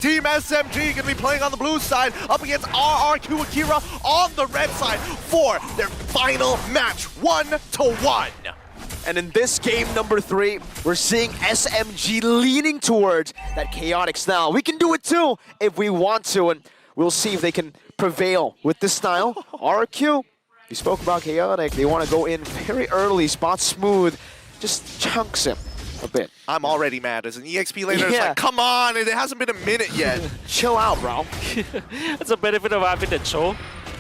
Team SMG gonna be playing on the blue side up against RRQ AKIRA on the red side for their final match, 1-1. And in this game number 3, we're seeing SMG leaning towards that chaotic style. We can do it too if we want to, and we'll see if they can prevail with this style. RRQ, you spoke about chaotic. They want to go in very early, spot smooth, just chunks him a bit. I'm already mad as an EXP laner. It's like, come on, it hasn't been a minute yet. Chill out, bro. That's a benefit of having the Cho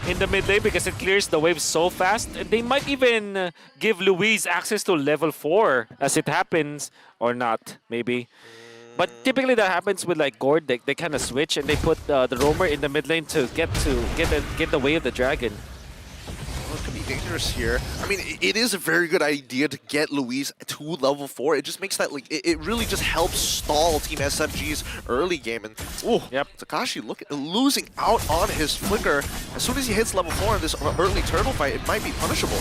in the mid lane because it clears the wave so fast. And they might even give Luis access to level 4 as it happens, or not, maybe. But typically that happens with like Gord. They kind of switch and they put the roamer in the mid lane to get the way of the dragon. Well, it could be dangerous here. I mean, it is a very good idea to get Luis to level 4. It just makes that, like, it really just helps stall Team SMG's early game. And, ooh, Takashi losing out on his flicker. As soon as he hits level 4 in this early turtle fight, it might be punishable.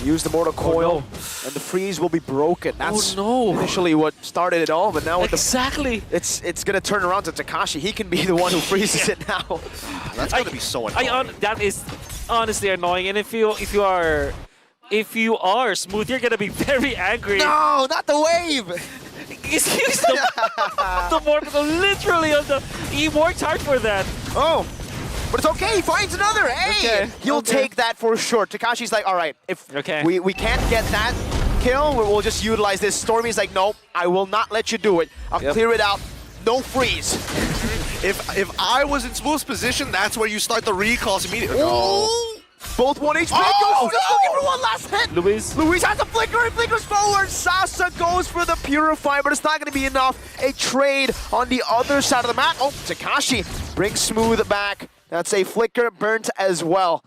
Use the mortal coil, and the freeze will be broken. That's initially what started it all, but now with it's gonna turn around to Takashi. He can be the one who freezes it now. That's gonna be so annoying. That is honestly annoying, and if you are smooth, you're gonna be very angry. No, not the wave. He's the mortal literally on the. He worked hard for that. Oh, but it's okay. He finds another. Hey, he'll take that for sure. Takashi's like, all right, if we can't get that kill, we'll just utilize this. Stormy's like, nope, I will not let you do it. I'll clear it out. No freeze. If I was in Smooth's position, that's where you start the recalls immediately. Both 1 HP. Just looking for one last hit. Luis has a flicker and flickers forward. Sasa goes for the Purify, but it's not going to be enough. A trade on the other side of the map. Oh, Takashi brings Smooth back. That's a flicker burnt as well.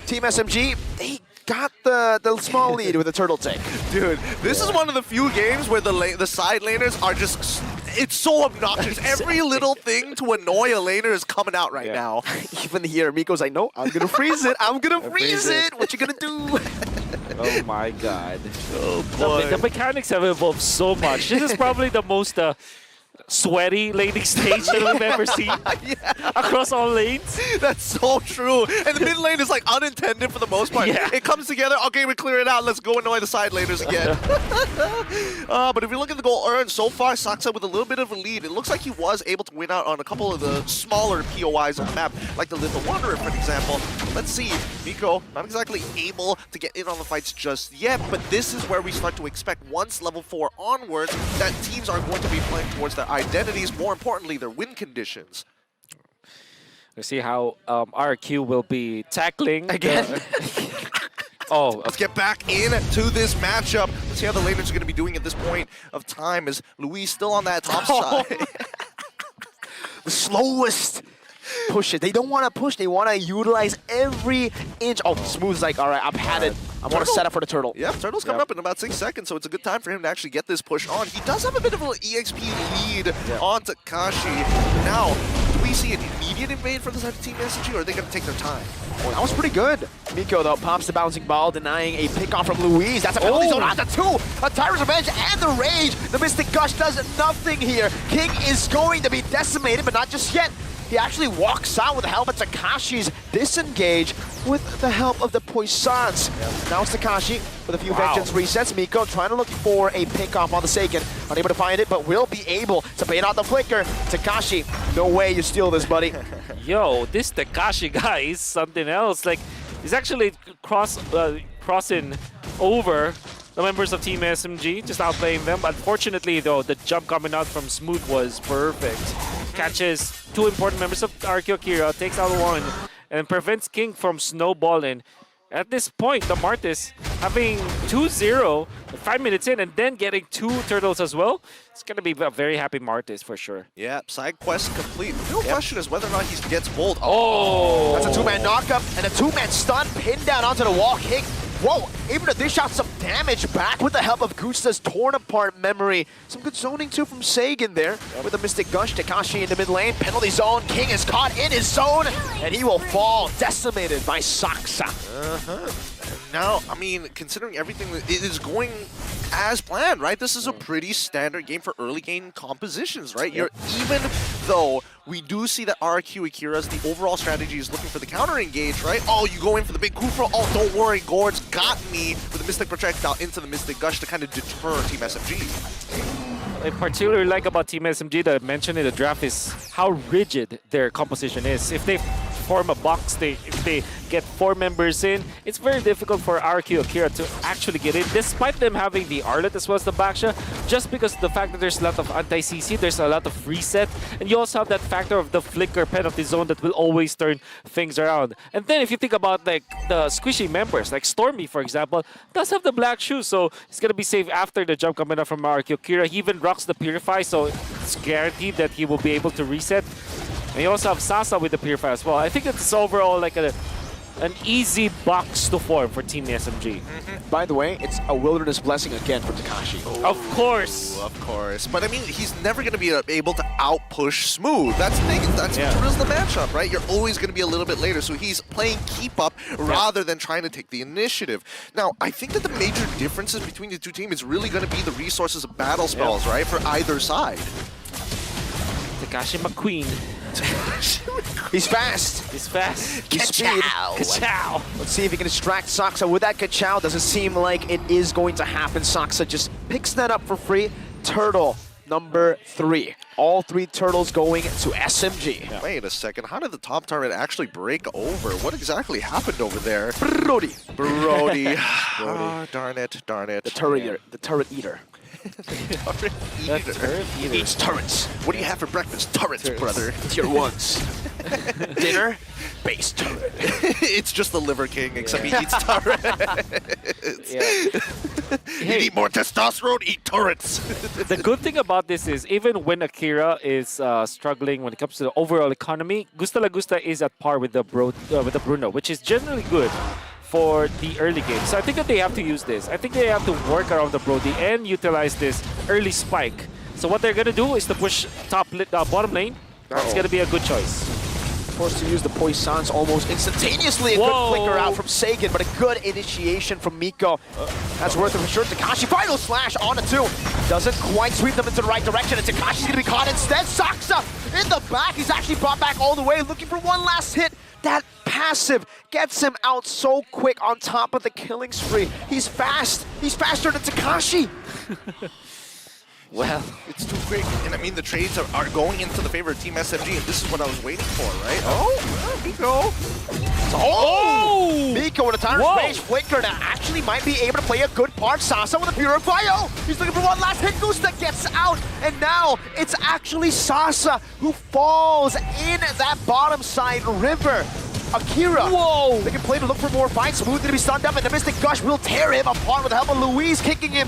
Team SMG, they got the small lead with a turtle take. Dude, this is one of the few games where the side laners are just... It's so obnoxious. Every little thing to annoy a laner is coming out right now. Even here, Miko's like, no, I'm going to freeze it. I'm going to freeze it. What you going to do? Oh my god. Oh boy. The mechanics have evolved so much. This is probably the most sweaty laning stage that we've ever seen across all lanes. That's so true. And the mid lane is like unintended for the most part. It comes together, okay, we clear it out, let's go annoy the side laners again. But if you look at the goal earned so far, Saksa with a little bit of a lead. It looks like he was able to win out on a couple of the smaller POIs on the map, like the Little Wanderer, for example. Let's see, Miko not exactly able to get in on the fights just yet, but this is where we start to expect once level 4 onwards that teams are going to be playing towards their identities, more importantly, their win conditions. Let's see how RRQ will be tackling again. Let's get back into this matchup. Let's see how the laners are going to be doing at this point of time. Is Luis still on that top side? The slowest. Push it. They don't want to push. They want to utilize every inch. Oh, Smooth's like, all right, I've had it. I want to set up for the turtle. Yeah, turtle's coming up in about 6 seconds, so it's a good time for him to actually get this push on. He does have a bit of an EXP lead on Takashi. Now, do we see an immediate invade from the side of Team SMG, or are they going to take their time? Oh, that was pretty good. Miko, though, pops the bouncing ball, denying a pick-off from Luis. That's a penalty zone. That's a 2. A Tyrant's Revenge and the Rage. The Mystic Gush does nothing here. King is going to be decimated, but not just yet. He actually walks out with the help of Takashi's disengage with the help of the Poissons. Now it's Takashi with a few vengeance resets. Miko trying to look for a pick-off on the Seiken. Unable to find it, but will be able to bait out the flicker. Takashi, no way you steal this, buddy. Yo, this Takashi guy is something else. Like, he's actually crossing over the members of Team SMG, just outplaying them. Unfortunately, though, the jump coming out from Smooth was perfect. Catches 2 important members of RRQ AKIRA, takes out 1, and prevents King from snowballing. At this point, the Martis having 2-0, 5 minutes in, and then getting 2 turtles as well. It's going to be a very happy Martis for sure. Yeah, side quest complete. The real question is whether or not he gets bold. That's a 2-man knockup and a 2-man stun pinned down onto the wall. King, whoa, able to dish out some damage back with the help of Gusta's torn apart memory. Some good zoning too from Sagan there with a Mystic Gush. Takashi in the mid lane, penalty zone. King is caught in his zone and he will fall, decimated by Saksa. Now, I mean, considering everything, it is going as planned, right? This is a pretty standard game for early game compositions, right? Even though we do see that RRQ AKIRA's the overall strategy is looking for the counter engage, right? Oh, you go in for the big Kufra. Oh, don't worry, Gord's got me with the Mystic Projectile into the Mystic Gush to kind of deter Team SMG. I particularly like about Team SMG that I mentioned in the draft is how rigid their composition is. If they form a box, if they get 4 members in, it's very difficult for RRQ AKIRA to actually get in, despite them having the Arlet as well as the Baksha, just because of the fact that there's a lot of anti-CC, there's a lot of reset, and you also have that factor of the flicker penalty zone that will always turn things around. And then if you think about like the squishy members, like Stormy, for example, does have the black shoes, so he's gonna be safe after the jump coming up from RRQ AKIRA. He even rocks the Purify, so it's guaranteed that he will be able to reset. And you also have Sasa with the Purify as well. I think it's overall like an easy box to form for Team SMG. By the way, it's a Wilderness Blessing again for Takashi. Of course. Of course. But I mean, he's never going to be able to out-push Smooth. That's the thing. That's the matchup, right? You're always going to be a little bit later. So he's playing keep up rather than trying to take the initiative. Now, I think that the major differences between the two teams is really going to be the resources of battle spells, right? For either side. Takashi McQueen. He's fast. He's fast. He's speed. Ka-chow. Let's see if he can distract Saksa with that Ka-chow. Doesn't seem like it is going to happen. Saksa just picks that up for free. Turtle number 3. All 3 turtles going to SMG. Yeah. Wait a second. How did the top turret actually break over? What exactly happened over there? Brody. Oh, darn it. The turret eater. He eats turrets. What do you have for breakfast? Turrets, brother. Tier 1s. Dinner? Base turret. It's just the Liver King, except he eats turrets. You need more testosterone, eat turrets. The good thing about this is even when Akira is struggling when it comes to the overall economy, Gusta La Gusta is at par with the Bruno, which is generally good for the early game. So I think that they have to use this. I think they have to work around the Brody and utilize this early spike. So what they're going to do is to push bottom lane. That's going to be a good choice. Forced to use the Poissons almost instantaneously. A good flicker out from Sagan, but a good initiation from Miko. That's worth it for sure. Takashi, final slash on a 2. Doesn't quite sweep them into the right direction, and Takashi's going to be caught instead. Saksa in the back. He's actually brought back all the way, looking for one last hit. That passive gets him out so quick on top of the killing spree. He's fast. He's faster than Takashi. Well, it's too quick. And I mean, the trades are going into the favor of Team SMG, and this is what I was waiting for, right? Oh, Miko. Oh! Miko with a Tyrant's Rage flicker that actually might be able to play a good part. Sasa with a Purify. Oh, he's looking for one last hit. Gusta gets out, and now it's actually Sasa who falls in that bottom side river. Akira, they can play to look for more fights. Smooth going to be stunned up, and the Mystic Gush will tear him apart with the help of Louise kicking him,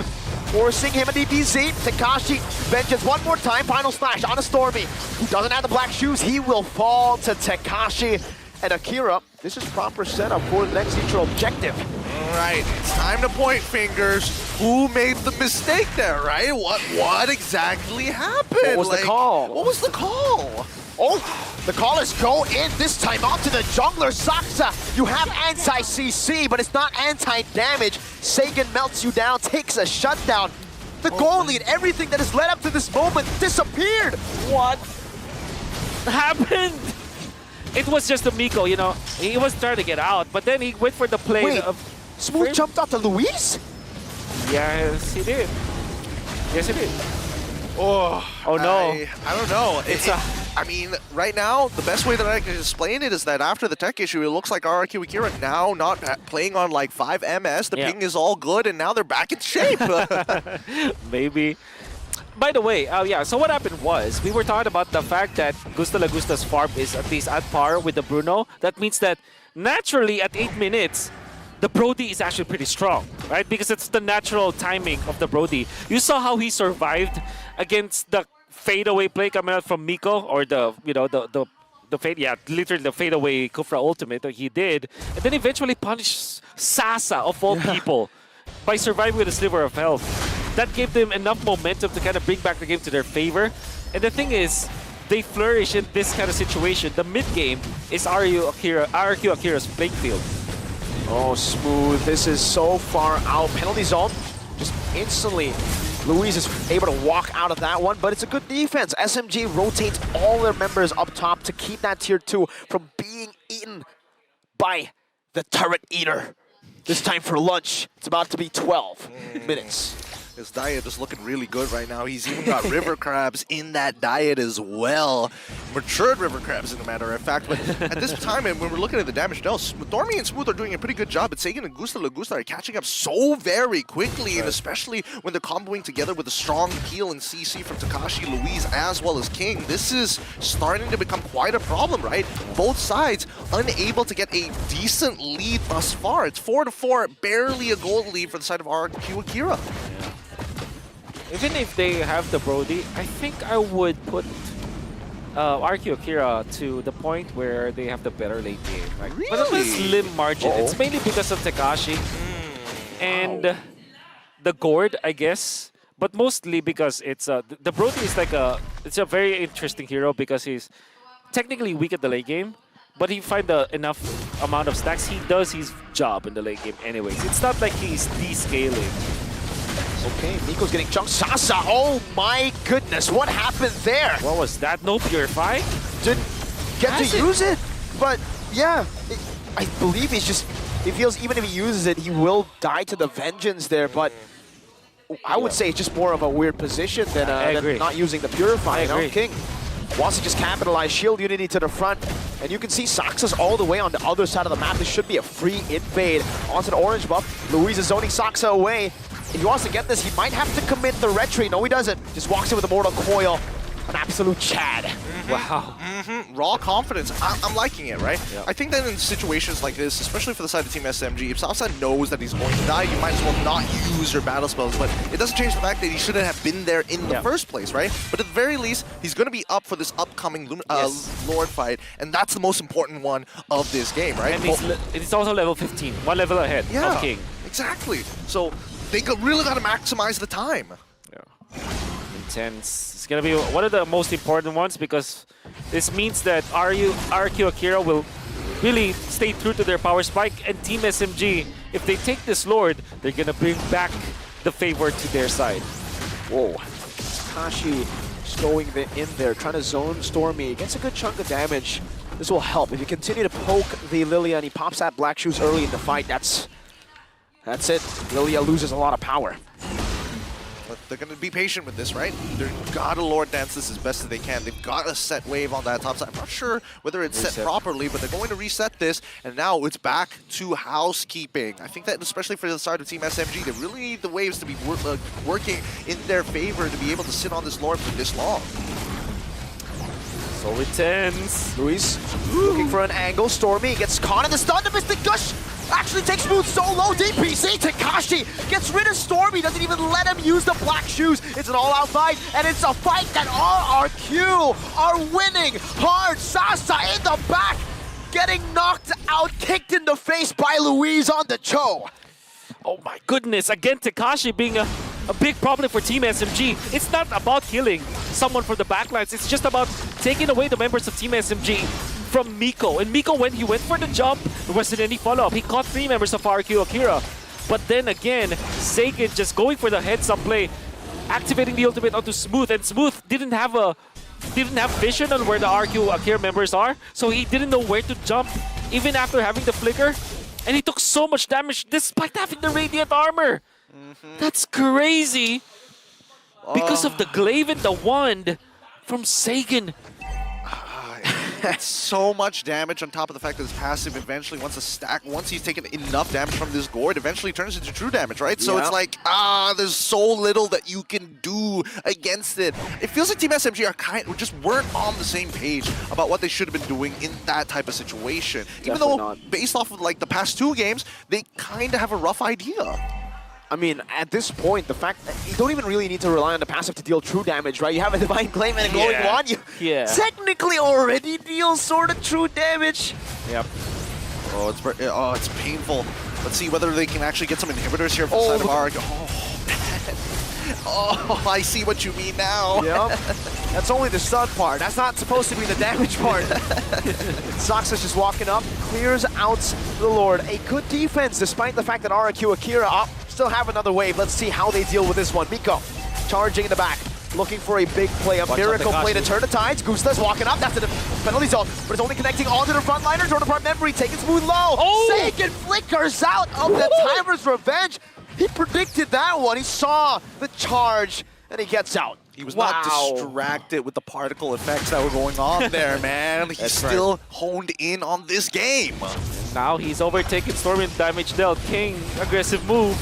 forcing him a DPZ. Takashi vengeance one more time. Final slash on a Stormy, who doesn't have the black shoes. He will fall to Takashi. And Akira, this is proper setup for the next neutral objective. All right, it's time to point fingers. Who made the mistake there, right? What exactly happened? What was the call? What was the call? Oh, the callers go in this time onto the jungler. Saksa, you have anti-CC, but it's not anti-damage. Sagan melts you down, takes a shutdown. The goal lead, everything that has led up to this moment disappeared. What happened? It was just a Miko, you know. He was trying to get out, but then he went for the play. Wait, Smooth jumped out to Luis? Yes, he did. Yes, he did. Oh no. I don't know. I mean, right now, the best way that I can explain it is that after the tech issue, it looks like RRQ AKIRA now not playing on like 5 MS. The ping is all good, and now they're back in shape. Maybe. By the way, so what happened was, we were talking about the fact that Gusta La Gusta's farm is at least at par with the Bruno. That means that naturally at 8 minutes, the Brody is actually pretty strong, right? Because it's the natural timing of the Brody. You saw how he survived against the fadeaway play coming out from Miko, or the fade, literally the fadeaway Kufra ultimate that he did, and then eventually punished Sasa of all people by surviving with a sliver of health. That gave them enough momentum to kind of bring back the game to their favor. And the thing is, they flourish in this kind of situation. The mid game is RRQ AKIRA's playing field. Oh, Smooth, this is so far out. Penalty zone, just instantly. Luis is able to walk out of that one, but it's a good defense. SMG rotates all their members up top to keep that tier 2 from being eaten by the turret eater. This time for lunch, it's about to be 12 minutes. His diet is looking really good right now. He's even got river crabs in that diet as well. Matured river crabs, as a matter of fact. But at this time, and when we're looking at the damage dealt, Dormy and Smooth are doing a pretty good job, but Sagan and Gusta are catching up so very quickly, and especially when they're comboing together with a strong heal and CC from Takashi, Luis, as well as King. This is starting to become quite a problem, right? Both sides unable to get a decent lead thus far. It's 4-4, barely a gold lead for the side of RRQ AKIRA. Even if they have the Brody, I think I would put RRQ AKIRA to the point where they have the better late game. Like, but it's a slim margin. It's mainly because of Takashi and the Gord, I guess. But mostly because it's the Brody is like it's a very interesting hero because he's technically weak at the late game, but he find enough amount of stacks. He does his job in the late game anyways. It's not like he's descaling. Okay, Miko's getting chunked. Sasa, oh my goodness, what happened there? What was that? No Purify? Didn't get to use it, but yeah, I believe he feels even if he uses it, he will die to the Vengeance there, but I would say it's just more of a weird position than not using the Purify, you know? King wants to just capitalize, shield unity to the front, and you can see Saxa's all the way on the other side of the map. This should be a free invade onto the orange buff. Luis is zoning Saxa away. If he wants to get this, he might have to commit the retreat. No, he doesn't. Just walks in with a Mortal Coil. An absolute Chad. Wow. Raw confidence. I'm liking it, right? Yeah. I think that in situations like this, especially for the side of Team SMG, if Salsa knows that he's going to die, you might as well not use your battle spells. But it doesn't change the fact that he shouldn't have been there in the first place, right? But at the very least, he's going to be up for this upcoming Lord fight, and that's the most important one of this game, right? And it's also level 15, one level ahead of King. Exactly. So they really got to maximize the time. Yeah. Intense. It's going to be one of the most important ones because this means that RRQ AKIRA will really stay true to their power spike, and Team SMG, if they take this Lord, they're going to bring back the favor to their side. Whoa. Takashi just going in there, trying to zone Stormy. Gets a good chunk of damage. This will help. If you continue to poke the Lilia and he pops that Black Shoes early in the fight, that's it. Lilia loses a lot of power. But they're going to be patient with this, right? They've got to Lord Dance this as best as they can. They've got a set wave on that top side. I'm not sure whether it's set properly, but they're going to reset this, and now it's back to housekeeping. I think that especially for the side of Team SMG, they really need the waves to be working in their favor to be able to sit on this Lord for this long. So intense. Luis looking for an angle. Stormy gets caught in the stun. The Mystic Gush actually takes Smooth so low. DPC. Takashi gets rid of Stormy. Doesn't even let him use the Black Shoes. It's an all-out fight, and it's a fight that RRQ are winning hard. Sasa in the back, getting knocked out, kicked in the face by Luis on the Cho. Oh my goodness. Again, Takashi being a big problem for Team SMG. It's not about killing someone from the backlines. It's just about taking away the members of Team SMG from Miko. And Miko, when he went for the jump, there wasn't any follow-up. He caught 3 members of RRQ AKIRA. But then again, Sagan just going for the heads-up play, activating the ultimate onto Smooth, and Smooth didn't have vision on where the RRQ AKIRA members are, so he didn't know where to jump, even after having the flicker. And he took so much damage despite having the Radiant Armor. That's crazy. Because of the glaive and the wand from Sagan. It's so much damage on top of the fact that his passive eventually, once he's taken enough damage from this Gord, eventually turns into true damage, right? So it's like, there's so little that you can do against it. It feels like Team SMG just weren't on the same page about what they should have been doing in that type of situation. Even though, based off of like the past 2 games, they kind of have a rough idea. I mean, at this point, the fact that you don't even really need to rely on the passive to deal true damage, right? You have a Divine Claim and a Glowing Wand, you technically already deal sort of true damage. Yep. Oh, it's painful. Let's see whether they can actually get some inhibitors here from the side of RRQ. Oh, I see what you mean now. Yep. That's only the stun part. That's not supposed to be the damage part. Saxa's just walking up, clears out the Lord. A good defense, despite the fact that RRQ AKIRA still have another wave. Let's see how they deal with this one. Miko charging in the back, looking for a big play, a miracle play to turn the tides. Gusta's walking up, that's the penalty zone, but it's only connecting onto the frontliners. Torn apart memory, taking smooth low. Sagan flickers out of the timer's revenge. He predicted that one. He saw the charge, and he gets out. He was not distracted with the particle effects that were going on there, man. He's still honed in on this game. Now he's overtaken Stormy damage dealt. King, aggressive move.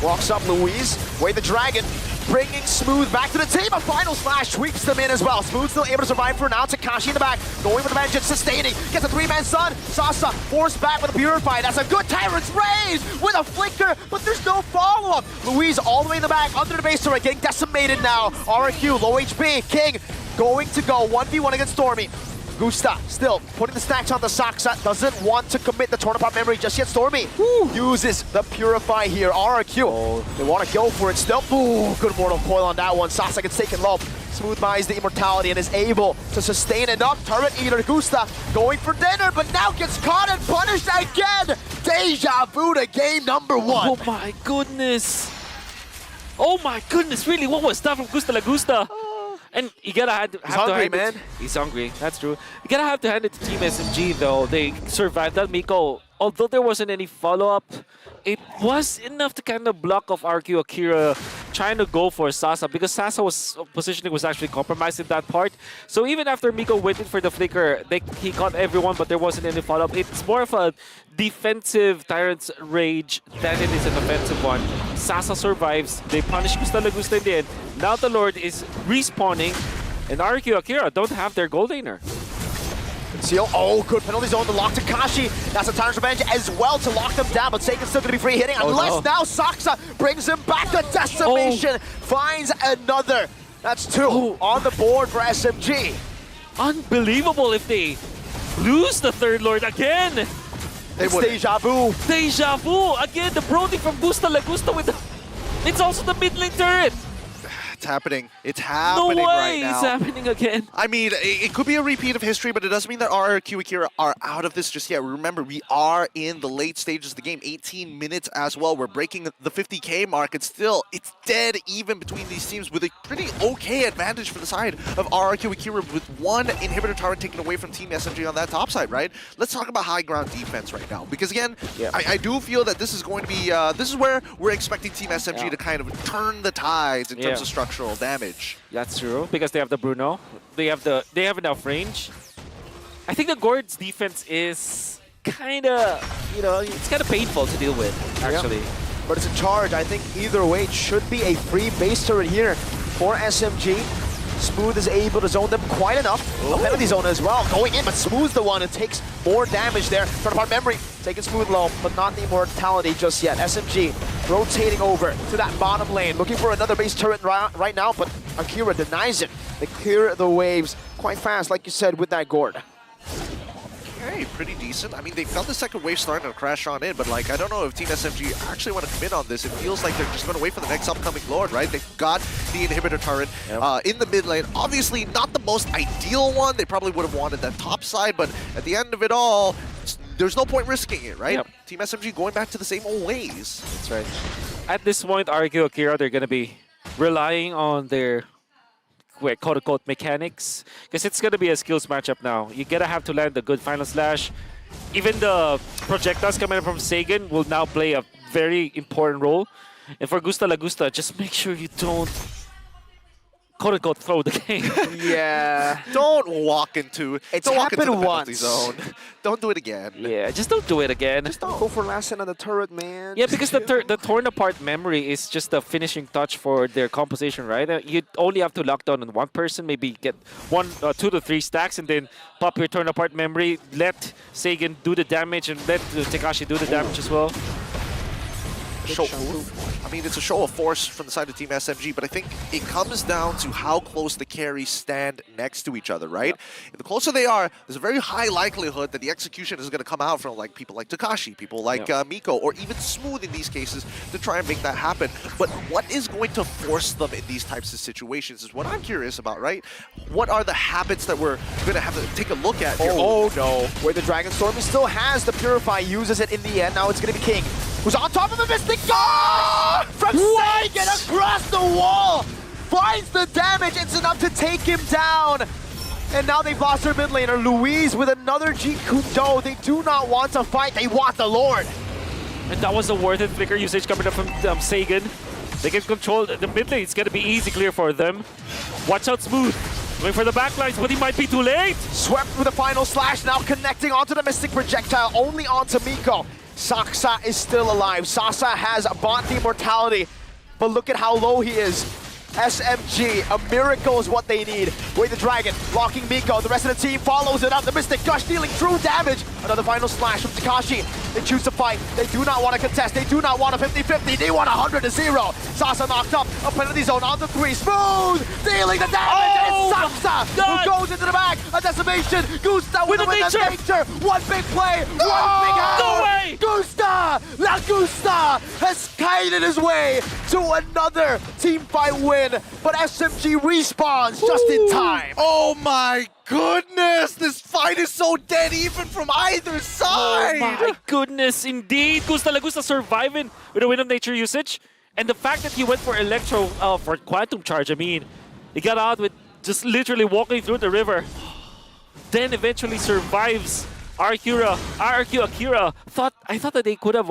Walks up Luis, Way the Dragon, bringing Smooth back to the team. A final slash sweeps them in as well. Smooth still able to survive for now. Takashi in the back, going with the vengeance, sustaining. Gets a three-man stun. Sasa forced back with a Purify. That's a good Tyrant's Raise with a flicker, but there's no follow-up. Luis all the way in the back, under the base turret, getting decimated now. RRQ, low HP. King going to go 1v1 against Stormy. Gusta still putting the stacks on the Saksa, doesn't want to commit the torn apart memory just yet. Stormy uses the Purify here. RRQ, they want to go for it still. Ooh, good Mortal Coil on that one. Sasa gets taken low. Smooth buys the immortality and is able to sustain enough. Turret Eater Gusta going for dinner, but now gets caught and punished again. Deja vu to game number 1. Oh my goodness. Oh my goodness, really? What was that from Gusta La Gusta? And you gotta have to hand man. He's hungry, that's true. You gotta have to hand it to Team SMG though. They survived that. Miko, although there wasn't any follow-up, it was enough to kind of block off RRQ AKIRA trying to go for Sasa, because Sasa was positioning was actually compromised in that part. So even after Miko waited for the flicker, he caught everyone, but there wasn't any follow-up. It's more of a defensive Tyrant's Rage than it is an offensive one. Sasa survives. They punish Gusta La Gusta in the end. Now the Lord is respawning, and RRQ AKIRA don't have their gold laner. Conceal. Oh, good penalty zone to lock Takashi. That's a Tyrant's Revenge as well to lock them down, but Sagan's still going to be free hitting unless now Saksa brings him back. The decimation finds another. That's 2 on the board for SMG. Unbelievable if they lose the third Lord again. It's Deja Vu. Deja Vu! Again, the Brody from Gusta La Gusta with the... It's also the mid lane turret! It's happening. It's happening right now. It's happening again. I mean, it could be a repeat of history, but it doesn't mean that RRQ AKIRA are out of this just yet. Remember, we are in the late stages of the game, 18 minutes as well. We're breaking the 50K mark, and still, it's dead even between these teams with a pretty okay advantage for the side of RRQ AKIRA with one inhibitor turret taken away from Team SMG on that top side, right? Let's talk about high ground defense right now, because again, I do feel that this is going to be, this is where we're expecting Team SMG to kind of turn the tides in terms of structural damage. That's true, because they have the Bruno. They have enough range. I think the Gord's defense is kind of, you know, it's kind of painful to deal with, actually. But it's a charge. I think either way, it should be a free base turret here for SMG. Smooth is able to zone them quite enough. A penalty zone as well, going in, but Smooth's the one who takes more damage there. Turn apart memory, taking Smooth low, but not the immortality just yet. SMG rotating over to that bottom lane, looking for another base turret right now, but AKIRA denies it. They clear the waves quite fast, like you said, with that Gord. Okay, pretty decent. I mean, they felt the second wave starting to crash on in, but like, I don't know if Team SMG actually want to commit on this. It feels like they're just going to wait for the next upcoming Lord, right? They've got the inhibitor turret in the mid lane. Obviously, not the most ideal one. They probably would have wanted that top side, but at the end of it all, there's no point risking it, right? Team SMG going back to the same old ways. That's right. At this point, RRQ AKIRA, they're going to be relying on their quote-unquote mechanics, because it's going to be a skills matchup now. You're going to have to land a good final slash. Even the projectiles coming from Sagan will now play a very important role. And for Gusta La Gusta, just make sure you don't quote-unquote throw the game. Don't walk into it's don't walk into the happened penalty once. zone. Don't do it again. Just don't do it again. Just don't go for last hit on the turret, man. Yeah, because the torn apart memory is just the finishing touch for their composition, right? You only have to lock down on one person, maybe get 2 to 3 stacks, and then pop your torn apart memory, let Sagan do the damage, and let Takashi do the damage as well. I mean, it's a show of force from the side of Team SMG, but I think it comes down to how close the carries stand next to each other, right? The closer they are, there's a very high likelihood that the execution is going to come out from like people like Takashi, people like Miko, or even Smooth in these cases to try and make that happen. But what is going to force them in these types of situations is what I'm curious about, right? What are the habits that we're going to have to take a look at here? Oh no, where the Dragon Storm still has the Purify, uses it in the end. Now it's going to be King who's on top of the Mystic Guard from Sagan across the wall. Finds the damage, it's enough to take him down. And now they've lost their mid laner, Louise with another Jeet Kune Do. They do not want to fight, they want the Lord. And that was a worth it flicker usage coming up from Sagan. They can control the mid lane. It's going to be easy clear for them. Watch out, Smooth. Going for the backlines, but he might be too late. Swept with the final slash, now connecting onto the Mystic Projectile, only onto Miko. Saksa is still alive. Sasa has bought the immortality, but look at how low he is. SMG, a miracle is what they need. Wait the Dragon, blocking Miko. The rest of the team follows it up. The Mystic Gush dealing true damage. Another final slash from Takashi. They choose to fight. They do not want to contest. They do not want a 50-50. They want 100-0. Sasa knocked up. A penalty zone on the 3. Smooth! Dealing the damage. It's Sasa who goes into the back. A decimation. Gusta with the nature. One big play. One big out. No way! Gusta! La Gusta has guided his way to another team fight win. But SMG respawns just in time. Oh my goodness! This fight is so dead even from either side! Oh my goodness, indeed. Gusta La Gusta surviving with a Wind of Nature usage. And the fact that he went for Electro, for Quantum Charge, I mean, he got out with just literally walking through the river. Then eventually survives RRQ Akira. I thought that they could have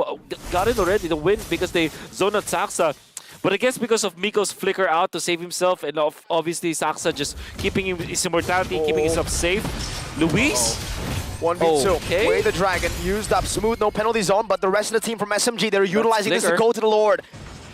gotten already the win because they zoned out Saksa. But I guess because of Miko's flicker out to save himself, and obviously Saksa just keeping his immortality, keeping himself safe. Luis? 1v2. Okay. Way the Dragon used up Smooth, no penalty zone, but the rest of the team from SMG, they're utilizing this to go to the Lord.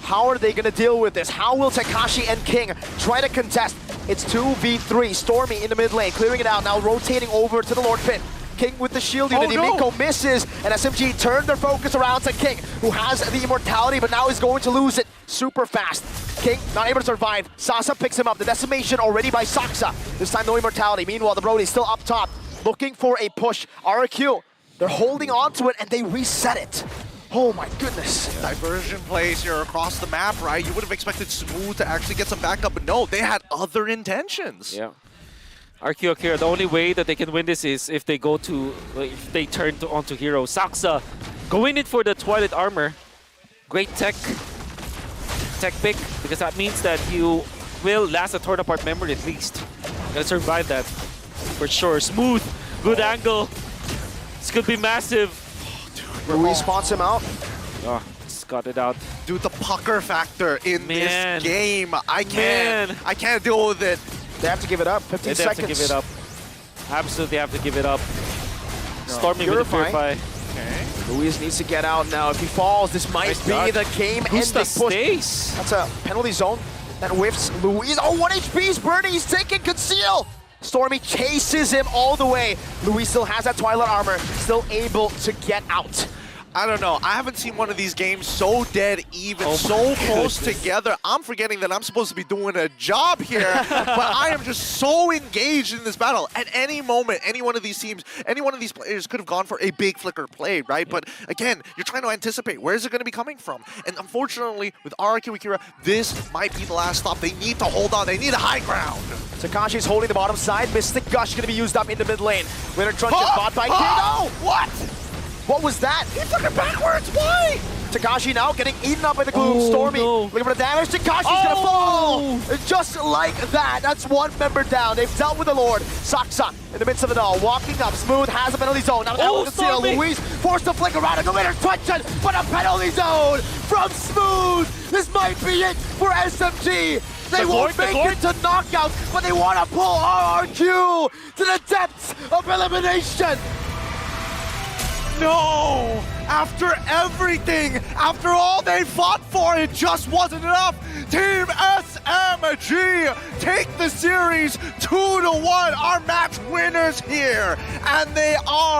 How are they going to deal with this? How will Takashi and King try to contest? It's 2v3. Stormy in the mid lane, clearing it out, now rotating over to the Lord pit. King with the shield unity. Miko misses, and SMG turned their focus around to King, who has the immortality, but now is going to lose it super fast. King not able to survive. Sasa picks him up. The decimation already by Saksa. This time no immortality. Meanwhile, the Brody's still up top, looking for a push. RRQ, they're holding on to it, and they reset it. Oh my goodness. Diversion plays here across the map, right? You would have expected Smooth to actually get some backup, but no, they had other intentions. Yeah. RRQ Akira, the only way that they can win this is if they go to, if they turn onto hero. Saksa going in for the Twilight Armor. Great tech pick, because that means that you will last a torn apart memory at least. Gonna survive that for sure. Smooth, good angle. This could be massive. Louis spots him out. Oh, just got it out. Dude, the pucker factor in this game, I can't deal with it. They have to give it up. 15 they seconds. have to give it up. Absolutely have to give it up. No. Stormy with the Purify. Okay. Luis needs to get out now. If he falls, this might be the game-ending push. Stays. That's a penalty zone that whiffs Luis. Oh, 1 HP is burning. He's taking conceal. Stormy chases him all the way. Luis still has that Twilight Armor, still able to get out. I don't know. I haven't seen one of these games so dead even, so close together. I'm forgetting that I'm supposed to be doing a job here, but I am just so engaged in this battle. At any moment, any one of these teams, any one of these players could have gone for a big flicker play, right? But again, you're trying to anticipate where is it going to be coming from. And unfortunately, with RRQ AKIRA, this might be the last stop. They need to hold on. They need a high ground. Takashi's holding the bottom side. Mystic Gush going to be used up in the mid lane. Winter Trunch is bought by King. What? What was that? He took it backwards. Why? Takashi now getting eaten up by the gloom. Stormy looking for the damage. Takashi's gonna fall. Just like that. That's one member down. They've dealt with the Lord. Saksa in the midst of it all. Walking up. Smooth has a penalty zone. Now that was steal. Luis forced to flick around and go in Twitch, but a penalty zone from Smooth. This might be it for SMG. They won't make it to knockout, but they want to pull RRQ to the depths of elimination. No! After everything, after all they fought for, it just wasn't enough. Team SMG take the series 2-1. Our match winners here, and they are